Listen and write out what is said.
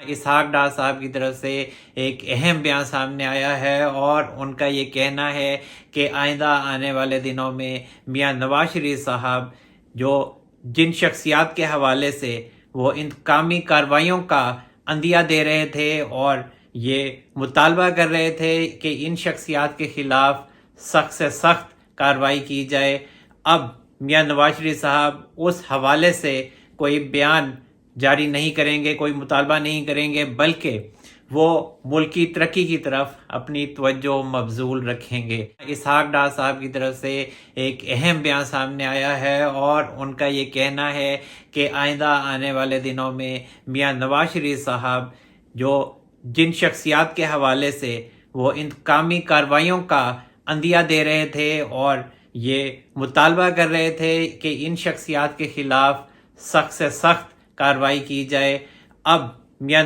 اسحاق ڈار صاحب کی طرف سے ایک اہم بیان سامنے آیا ہے اور ان کا یہ کہنا ہے کہ آئندہ آنے والے دنوں میں میاں نواز شریف صاحب جو جن شخصیات کے حوالے سے وہ انتقامی کارروائیوں کا عندیہ دے رہے تھے اور یہ مطالبہ کر رہے تھے کہ ان شخصیات کے خلاف سخت سے سخت کارروائی کی جائے، اب میاں نواز شریف صاحب اس حوالے سے کوئی بیان جاری نہیں کریں گے، کوئی مطالبہ نہیں کریں گے، بلکہ وہ ملکی ترقی کی طرف اپنی توجہ مبذول رکھیں گے۔ اسحاق ڈار صاحب کی طرف سے ایک اہم بیان سامنے آیا ہے اور ان کا یہ کہنا ہے کہ آئندہ آنے والے دنوں میں میاں نواز شریف صاحب جو جن شخصیات کے حوالے سے وہ انتقامی کارروائیوں کا عندیہ دے رہے تھے اور یہ مطالبہ کر رہے تھے کہ ان شخصیات کے خلاف سخت سے سخت کارروائی کی جائے، اب میاں